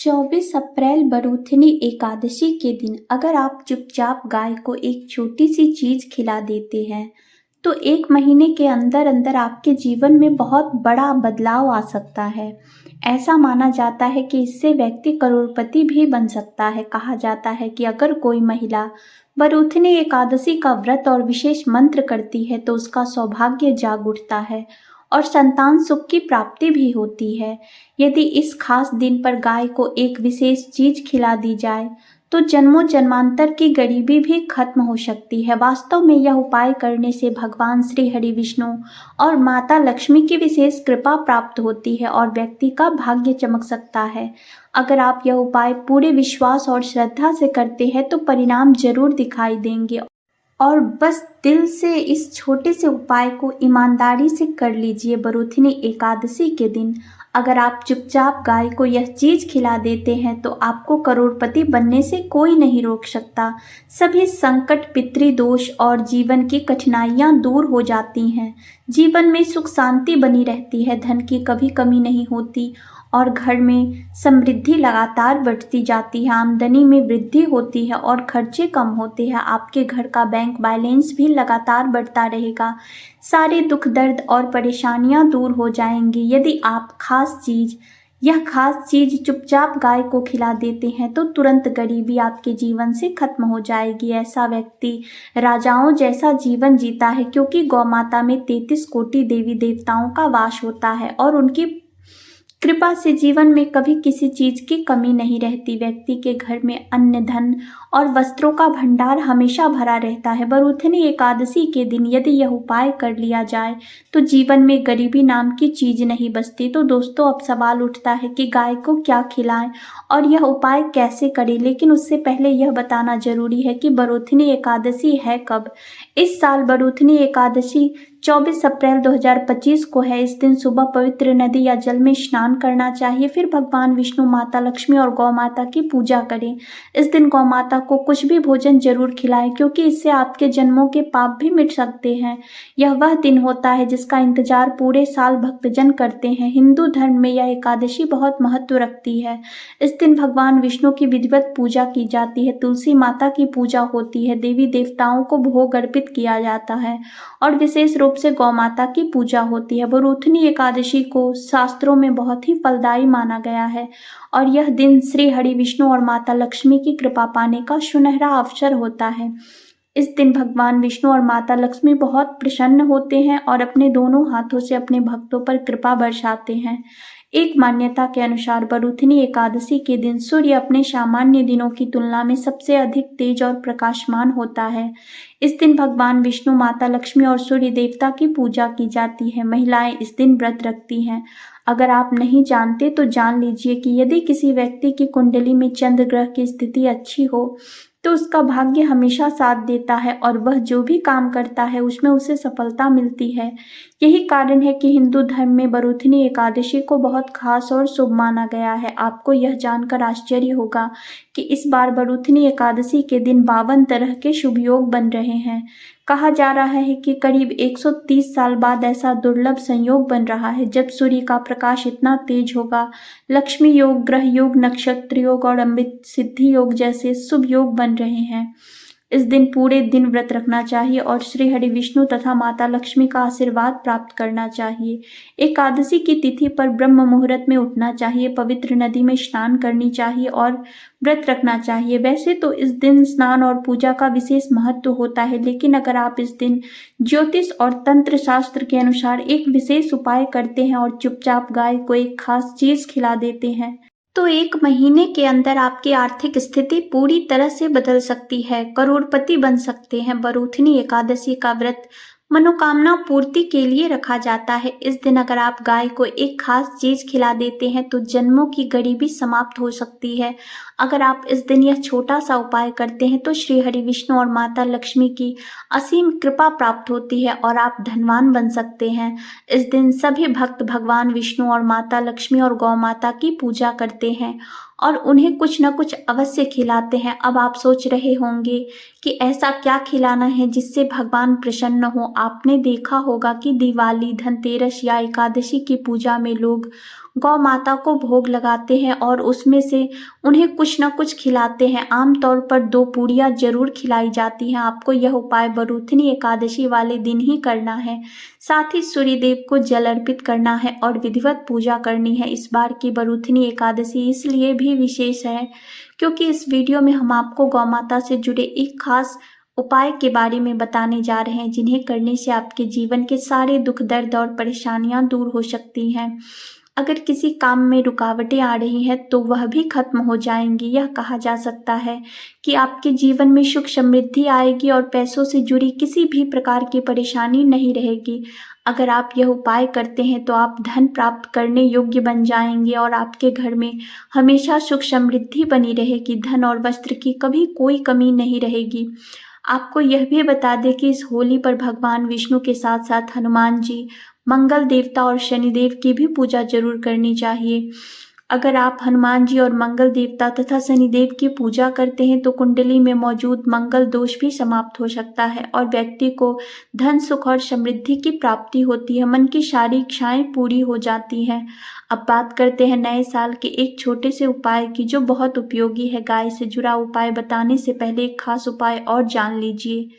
24 अप्रैल बरूथनी एकादशी के दिन अगर आप चुपचाप गाय को एक छोटी सी चीज खिला देते हैं तो 1 महीने के अंदर अंदर आपके जीवन में बहुत बड़ा बदलाव आ सकता है। ऐसा माना जाता है कि इससे व्यक्ति करोड़पति भी बन सकता है। कहा जाता है कि अगर कोई महिला बरूथनी एकादशी का व्रत और विशेष मंत्र करती है तो उसका सौभाग्य जाग उठता है और संतान सुख की प्राप्ति भी होती है। यदि इस खास दिन पर गाय को एक विशेष चीज खिला दी जाए तो जन्मों जन्मांतर की गरीबी भी खत्म हो सकती है। वास्तव में यह उपाय करने से भगवान श्री हरि विष्णु और माता लक्ष्मी की विशेष कृपा प्राप्त होती है और व्यक्ति का भाग्य चमक सकता है। अगर आप यह उपाय पूरे विश्वास और श्रद्धा से करते हैं तो परिणाम जरूर दिखाई देंगे। और बस दिल से इस छोटे से उपाय को ईमानदारी से कर लीजिए। बरूथनी एकादशी के दिन अगर आप चुपचाप गाय को यह चीज खिला देते हैं तो आपको करोड़पति बनने से कोई नहीं रोक सकता। सभी संकट, पितृदोष और जीवन की कठिनाइयां दूर हो जाती हैं। जीवन में सुख शांति बनी रहती है, धन की कभी कमी नहीं होती और घर में समृद्धि लगातार बढ़ती जाती है। आमदनी में वृद्धि होती है और खर्चे कम होते हैं। आपके घर का बैंक बैलेंस भी लगातार बढ़ता रहेगा। सारे दुख दर्द और परेशानियां दूर हो जाएंगी। यदि आप यह खास चीज चुपचाप गाय को खिला देते हैं तो तुरंत गरीबी आपके जीवन से खत्म हो जाएगी। ऐसा व्यक्ति राजाओं जैसा जीवन जीता है क्योंकि गौ माता में 33 कोटि देवी देवताओं का वास होता है और उनकी कृपा से जीवन में कभी किसी चीज की कमी नहीं रहती। व्यक्ति के घर में अन्न, धन और वस्त्रों का भंडार हमेशा भरा रहता है। बरूथनी एकादशी के दिन यदि यह उपाय कर लिया जाए तो जीवन में गरीबी नाम की चीज नहीं बचती। तो दोस्तों, अब सवाल उठता है कि गाय को क्या खिलाएं और यह उपाय कैसे करें। लेकिन उससे पहले यह बताना जरूरी है कि बरूथनी एकादशी है कब। इस साल बरूथनी एकादशी 24 अप्रैल 2025 को है। इस दिन सुबह पवित्र नदी या जल में स्नान करना चाहिए। फिर भगवान विष्णु, माता लक्ष्मी और गौ माता की पूजा करें। इस दिन गौ माता को कुछ भी भोजन जरूर खिलाएं क्योंकि इससे आपके जन्मों के पाप भी मिट सकते हैं। यह वह दिन होता है जिसका इंतजार पूरे साल भक्तजन करते हैं। हिंदू धर्म में यह एकादशी बहुत महत्व रखती है। इस दिन भगवान विष्णु की विधिवत पूजा की जाती है, तुलसी माता की पूजा होती है, देवी देवताओं को भोग अर्पित किया जाता है और विशेष रूप से गौ माता की पूजा होती है। बरूथनी एकादशी को शास्त्रों में बहुत ही फलदायी माना गया है और यह दिन श्री हरि विष्णु और माता लक्ष्मी की कृपा पाने का सुनहरा अवसर होता है। इस दिन भगवान विष्णु और माता लक्ष्मी बहुत प्रसन्न होते हैं और अपने दोनों हाथों से अपने भक्तों पर कृपा बरसाते हैं। एक मान्यता के अनुसार बरूथनी एकादशी के दिन सूर्य अपने सामान्य दिनों की तुलना में सबसे अधिक तेज और प्रकाशमान होता है। इस दिन भगवान विष्णु, माता लक्ष्मी और सूर्य देवता की पूजा की जाती है। महिलाएं इस दिन व्रत रखती हैं। अगर आप नहीं जानते तो जान लीजिए कि यदि किसी व्यक्ति की कुंडली में चंद्र ग्रह की स्थिति अच्छी हो तो उसका भाग्य हमेशा साथ देता है और वह जो भी काम करता है उसमें उसे सफलता मिलती है। यही कारण है कि हिंदू धर्म में बरूथनी एकादशी को बहुत खास और शुभ माना गया है। आपको यह जानकर आश्चर्य होगा कि इस बार बरूथनी एकादशी के दिन 52 तरह के शुभ योग बन रहे हैं। कहा जा रहा है कि करीब 130 साल बाद ऐसा दुर्लभ संयोग बन रहा है जब सूर्य का प्रकाश इतना तेज होगा। लक्ष्मी योग, ग्रह योग, नक्षत्र योग और अमृत सिद्धि योग जैसे शुभ योग बन रहे हैं। इस दिन पूरे दिन व्रत रखना चाहिए और श्री हरि विष्णु तथा माता लक्ष्मी का आशीर्वाद प्राप्त करना चाहिए। एकादशी की तिथि पर ब्रह्म मुहूर्त में उठना चाहिए, पवित्र नदी में स्नान करनी चाहिए और व्रत रखना चाहिए। वैसे तो इस दिन स्नान और पूजा का विशेष महत्व होता है, लेकिन अगर आप इस दिन ज्योतिष और तंत्र शास्त्र के अनुसार एक विशेष उपाय करते हैं और चुपचाप गाय को एक खास चीज खिला देते हैं तो 1 महीने के अंदर आपकी आर्थिक स्थिति पूरी तरह से बदल सकती है। करोड़पति बन सकते हैं। बरूथनी एकादशी का व्रत मनोकामना पूर्ति के लिए रखा जाता है। इस दिन अगर आप गाय को एक खास चीज खिला देते हैं तो जन्मों की गरीबी समाप्त हो सकती है। अगर आप इस दिन यह छोटा सा उपाय करते हैं तो श्री हरि विष्णु और माता लक्ष्मी की असीम कृपा प्राप्त होती है और आप धनवान बन सकते हैं। इस दिन सभी भक्त भगवान विष्णु और माता लक्ष्मी और गौ माता की पूजा करते हैं और उन्हें कुछ न कुछ अवश्य खिलाते हैं। अब आप सोच रहे होंगे कि ऐसा क्या खिलाना है जिससे भगवान प्रसन्न हो। आपने देखा होगा कि दिवाली, धनतेरस या एकादशी की पूजा में लोग गौ माता को भोग लगाते हैं और उसमें से उन्हें कुछ न कुछ खिलाते हैं। आम तौर पर 2 पूड़ियाँ ज़रूर खिलाई जाती हैं। आपको यह उपाय बरूथनी एकादशी वाले दिन ही करना है। साथ ही सूर्य देव को जल अर्पित करना है और विधिवत पूजा करनी है। इस बार की बरूथनी एकादशी इसलिए भी विशेष है क्योंकि इस वीडियो में हम आपको गौ माता से जुड़े एक खास उपाय के बारे में बताने जा रहे हैं, जिन्हें करने से आपके जीवन के सारे दुख, दर्द और परेशानियां दूर हो सकती हैं। अगर किसी काम में रुकावटें आ रही हैं तो वह भी खत्म हो जाएंगी। यह कहा जा सकता है कि आपके जीवन में सुख समृद्धि आएगी और पैसों से जुड़ी किसी भी प्रकार की परेशानी नहीं रहेगी। अगर आप यह उपाय करते हैं तो आप धन प्राप्त करने योग्य बन जाएंगे और आपके घर में हमेशा सुख समृद्धि बनी रहेगी। धन और वस्त्र की कभी कोई कमी नहीं रहेगी। आपको यह भी बता दें कि इस होली पर भगवान विष्णु के साथ साथ हनुमान जी, मंगल देवता और शनिदेव की भी पूजा जरूर करनी चाहिए। अगर आप हनुमान जी और मंगल देवता तथा शनिदेव की पूजा करते हैं तो कुंडली में मौजूद मंगल दोष भी समाप्त हो सकता है और व्यक्ति को धन, सुख और समृद्धि की प्राप्ति होती है। मन की सारी इच्छाएं पूरी हो जाती हैं। अब बात करते हैं नए साल के एक छोटे से उपाय की, जो बहुत उपयोगी है। गाय से जुड़ा उपाय बताने से पहले एक खास उपाय और जान लीजिए।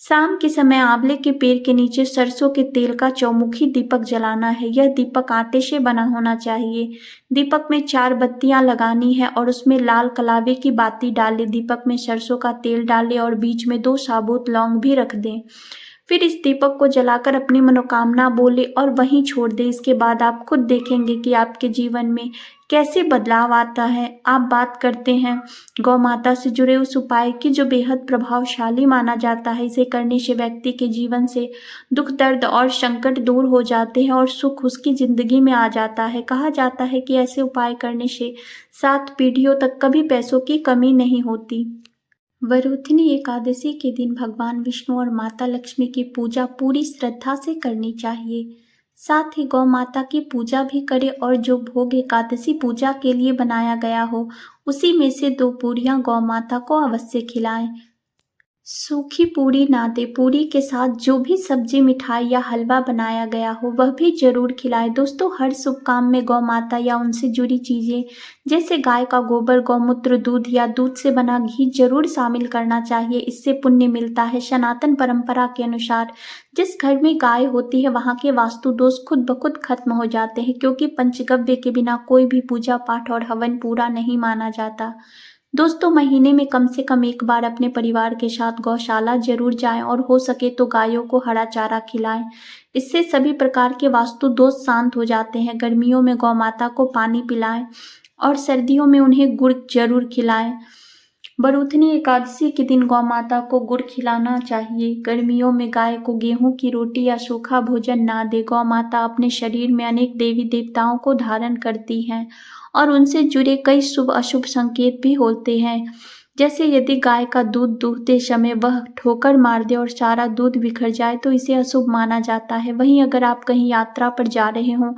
शाम के समय आंवले के पेड़ के नीचे सरसों के तेल का चौमुखी दीपक जलाना है। यह दीपक आटे से बना होना चाहिए। दीपक में 4 बत्तियां लगानी है और उसमें लाल कलावे की बाती डालें। दीपक में सरसों का तेल डालें और बीच में 2 साबुत लौंग भी रख दें। फिर इस दीपक को जलाकर अपनी मनोकामना बोले और वहीं छोड़ दें। इसके बाद आप खुद देखेंगे कि आपके जीवन में कैसे बदलाव आता है। आप बात करते हैं गौ माता से जुड़े उस उपाय की जो बेहद प्रभावशाली माना जाता है। इसे करने से व्यक्ति के जीवन से दुख, दर्द और संकट दूर हो जाते हैं और सुख उसकी जिंदगी में आ जाता है। कहा जाता है कि ऐसे उपाय करने से 7 पीढ़ियों तक कभी पैसों की कमी नहीं होती। वरूथिनी एकादशी के दिन भगवान विष्णु और माता लक्ष्मी की पूजा पूरी श्रद्धा से करनी चाहिए। साथ ही गौ माता की पूजा भी करें और जो भोग एकादशी पूजा के लिए बनाया गया हो उसी में से 2 पूरियां गौ माता को अवश्य खिलाएं। सूखी पूरी ना दे, पूरी के साथ जो भी सब्जी, मिठाई या हलवा बनाया गया हो वह भी जरूर खिलाएं। दोस्तों, हर शुभ काम में गौ माता या उनसे जुड़ी चीजें जैसे गाय का गोबर, गौमूत्र, दूध या दूध से बना घी जरूर शामिल करना चाहिए। इससे पुण्य मिलता है। सनातन परंपरा के अनुसार जिस घर में गाय होती है वहां के वास्तु दोष खुद ब खुद खत्म हो जाते हैं, क्योंकि पंचगव्य के बिना कोई भी पूजा पाठ और हवन पूरा नहीं माना जाता। दोस्तों, महीने में कम से कम एक बार अपने परिवार के साथ गौशाला जरूर जाएं और हो सके तो गायों को हरा चारा खिलाएं। इससे सभी प्रकार के वास्तु दोष शांत हो जाते हैं। गर्मियों में गौ माता को पानी पिलाएं और सर्दियों में उन्हें गुड़ जरूर खिलाएं। बरूथनी एकादशी के दिन गौ माता को गुड़ खिलाना चाहिए। गर्मियों में गाय को गेहूं की रोटी या सूखा भोजन ना दे। गौ माता अपने शरीर में अनेक देवी देवताओं को धारण करती हैं और उनसे जुड़े कई शुभ अशुभ संकेत भी होते हैं। जैसे यदि गाय का दूध दूहते समय वह ठोकर मार दे और सारा दूध बिखर जाए तो इसे अशुभ माना जाता है। वहीं अगर आप कहीं यात्रा पर जा रहे हों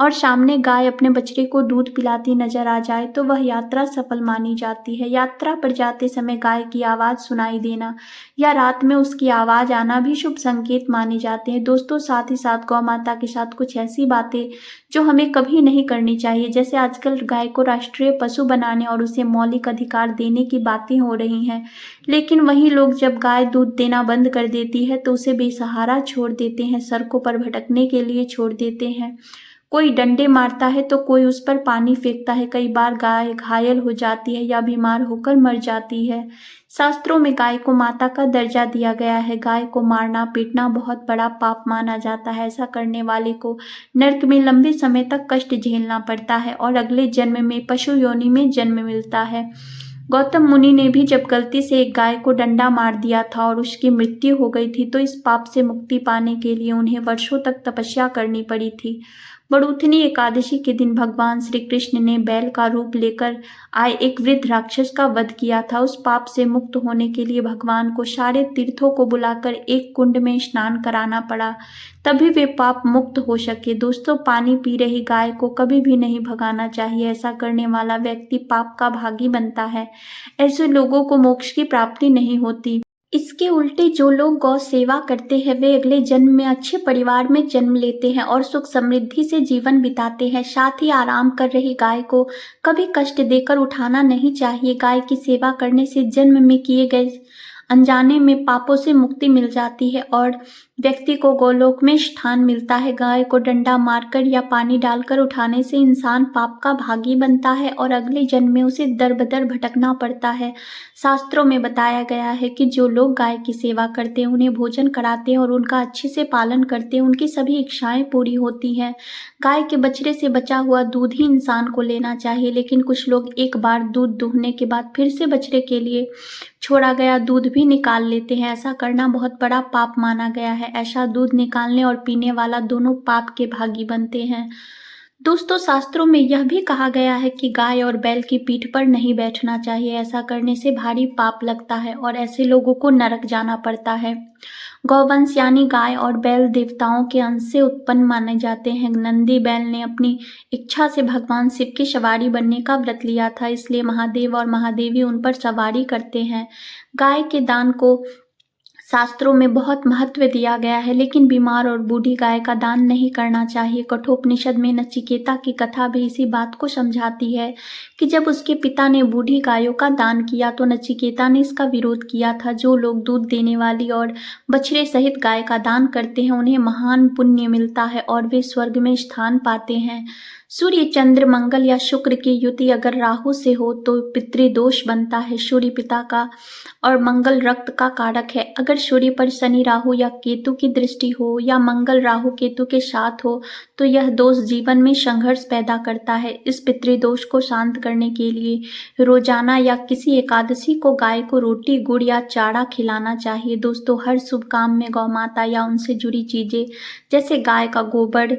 और सामने गाय अपने बछड़े को दूध पिलाती नजर आ जाए तो वह यात्रा सफल मानी जाती है। यात्रा पर जाते समय गाय की आवाज सुनाई देना या रात में उसकी आवाज आना भी शुभ संकेत माने जाते हैं। दोस्तों, साथ ही साथ गौ माता के साथ कुछ ऐसी बातें जो हमें कभी नहीं करनी चाहिए, जैसे आजकल गाय को राष्ट्रीय पशु बनाने और उसे मौलिक अधिकार देने की बातें हो रही हैं, लेकिन वही लोग जब गाय दूध देना बंद कर देती है तो उसे बेसहारा छोड़ देते हैं, सड़कों पर भटकने के लिए छोड़ देते हैं। कोई डंडे मारता है तो कोई उस पर पानी फेंकता है। कई बार गाय घायल हो जाती है या बीमार होकर मर जाती है। शास्त्रों में गाय को माता का दर्जा दिया गया है। गाय को मारना पीटना बहुत बड़ा पाप माना जाता है। ऐसा करने वाले को नरक में लंबे समय तक कष्ट झेलना पड़ता है और अगले जन्म में पशु योनि में जन्म मिलता है। गौतम मुनि ने भी जब गलती से एक गाय को डंडा मार दिया था और उसकी मृत्यु हो गई थी तो इस पाप से मुक्ति पाने के लिए उन्हें वर्षों तक तपस्या करनी पड़ी थी। बरूथनी एकादशी के दिन भगवान श्री कृष्ण ने बैल का रूप लेकर आए एक वृद्ध राक्षस का वध किया था। उस पाप से मुक्त होने के लिए भगवान को सारे तीर्थों को बुलाकर एक कुंड में स्नान कराना पड़ा, तभी वे पाप मुक्त हो सके। दोस्तों, पानी पी रही गाय को कभी भी नहीं भगाना चाहिए। ऐसा करने वाला व्यक्ति पाप का भागी बनता है। ऐसे लोगों को मोक्ष की प्राप्ति नहीं होती। इसके उल्टे जो लोग गौ सेवा करते हैं वे अगले जन्म में अच्छे परिवार में जन्म लेते हैं और सुख समृद्धि से जीवन बिताते हैं। साथ ही आराम कर रही गाय को कभी कष्ट देकर उठाना नहीं चाहिए। गाय की सेवा करने से जन्म में किए गए अनजाने में पापों से मुक्ति मिल जाती है और व्यक्ति को गोलोक में स्थान मिलता है। गाय को डंडा मारकर या पानी डालकर उठाने से इंसान पाप का भागी बनता है और अगले जन्म में उसे दर बदर भटकना पड़ता है। शास्त्रों में बताया गया है कि जो लोग गाय की सेवा करते हैं, उन्हें भोजन कराते हैं और उनका अच्छे से पालन करते हैं, उनकी सभी इच्छाएं पूरी होती हैं। गाय के बछड़े से बचा हुआ दूध ही इंसान को लेना चाहिए, लेकिन कुछ लोग एक बार दूध दूहने के बाद फिर से बछड़े के लिए छोड़ा गया दूध भी निकाल लेते हैं। ऐसा करना बहुत बड़ा पाप माना गया है। ऐसा दूध निकालने और पीने वाला दोनों पाप के भागी बनते हैं। दोस्तों, शास्त्रों में यह भी कहा गया है कि गाय और बैल की पीठ पर नहीं बैठना चाहिए। ऐसा करने से भारी पाप लगता है और ऐसे लोगों को नरक जाना पड़ता है। गौवंश यानी गाय और बैल देवताओं के अंश से उत्पन्न माने जाते हैं। नंदी बैल ने अपनी इच्छा से भगवान शिव की सवारी बनने का व्रत लिया था, इसलिए महादेव और महादेवी उन पर सवारी करते हैं। गाय के दान को शास्त्रों में बहुत महत्व दिया गया है, लेकिन बीमार और बूढ़ी गाय का दान नहीं करना चाहिए। कठोपनिषद में नचिकेता की कथा भी इसी बात को समझाती है कि जब उसके पिता ने बूढ़ी गायों का दान किया तो नचिकेता ने इसका विरोध किया था। जो लोग दूध देने वाली और बछड़े सहित गाय का दान करते हैं, उन्हें महान पुण्य मिलता है और वे स्वर्ग में स्थान पाते हैं। सूर्य, चंद्र, मंगल या शुक्र की युति अगर राहु से हो तो पितृदोष बनता है। सूर्य पिता का और मंगल रक्त का कारक है। अगर सूर्य पर शनि, राहु या केतु की दृष्टि हो या मंगल राहु केतु के साथ हो तो यह दोष जीवन में संघर्ष पैदा करता है। इस पितृदोष को शांत करने के लिए रोजाना या किसी एकादशी को गाय को रोटी, गुड़ या चारा खिलाना चाहिए। दोस्तों, हर शुभ काम में गौ माता या उनसे जुड़ी चीजें जैसे गाय का गोबर,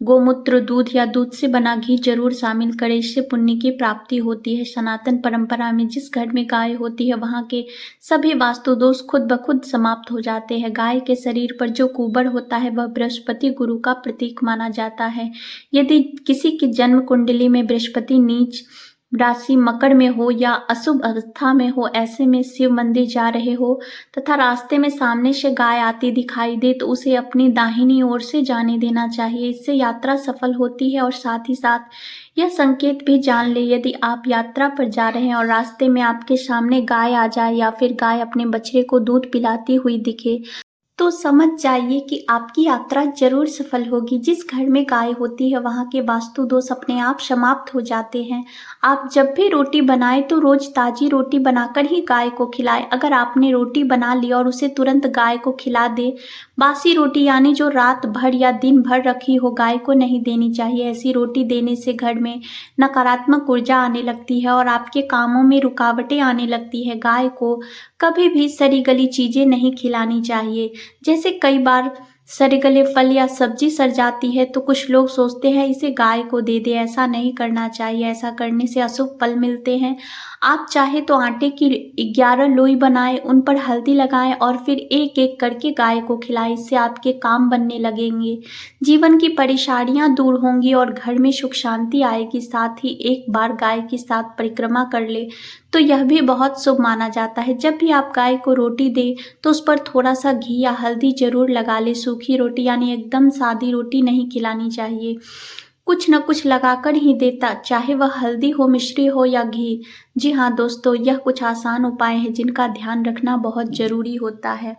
गोमूत्र, दूध या दूध से बना घी जरूर शामिल करें। इससे पुण्य की प्राप्ति होती है। सनातन परंपरा में जिस घर में गाय होती है वहाँ के सभी वास्तु दोष खुद ब खुद समाप्त हो जाते हैं। गाय के शरीर पर जो कुबर होता है वह बृहस्पति गुरु का प्रतीक माना जाता है। यदि किसी की जन्म कुंडली में बृहस्पति नीच राशि मकर में हो या अशुभ अवस्था में हो, ऐसे में शिव मंदिर जा रहे हो तथा रास्ते में सामने से गाय आती दिखाई दे तो उसे अपनी दाहिनी ओर से जाने देना चाहिए। इससे यात्रा सफल होती है और साथ ही साथ यह संकेत भी जान ले, यदि आप यात्रा पर जा रहे हैं और रास्ते में आपके सामने गाय आ जाए या फिर गाय अपने बछड़े को दूध पिलाती हुई दिखे तो समझ जाइए कि आपकी यात्रा जरूर सफल होगी। जिस घर में गाय होती है वहाँ के वास्तु दोष अपने आप समाप्त हो जाते हैं। आप जब भी रोटी बनाएं तो रोज ताजी रोटी बनाकर ही गाय को खिलाएं। अगर आपने रोटी बना ली और उसे तुरंत गाय को खिला दे, बासी रोटी यानी जो रात भर या दिन भर रखी हो, गाय को नहीं देनी चाहिए। ऐसी रोटी देने से घर में नकारात्मक ऊर्जा आने लगती है और आपके कामों में रुकावटें आने लगती है। गाय को कभी भी सड़ी गली चीजें नहीं खिलानी चाहिए। जैसे कई बार सड़े गले फल या सब्जी सड़ जाती है तो कुछ लोग सोचते हैं इसे गाय को दे दे। ऐसा नहीं करना चाहिए। ऐसा करने से अशुभ फल मिलते हैं। आप चाहे तो आटे की 11 लोई बनाएं, उन पर हल्दी लगाएं और फिर एक एक करके गाय को खिलाएं। इससे आपके काम बनने लगेंगे, जीवन की परेशानियां दूर होंगी और घर में सुख शांति आएगी। साथ ही एक बार गाय के साथ परिक्रमा कर ले तो यह भी बहुत शुभ माना जाता है। जब भी आप गाय को रोटी दें तो उस पर थोड़ा सा घी या हल्दी जरूर लगा ले। सूखी रोटी यानी एकदम सादी रोटी नहीं खिलानी चाहिए। कुछ न कुछ लगाकर ही देता, चाहे वह हल्दी हो, मिश्री हो या घी। जी हाँ दोस्तों, यह कुछ आसान उपाय हैं जिनका ध्यान रखना बहुत जरूरी होता है।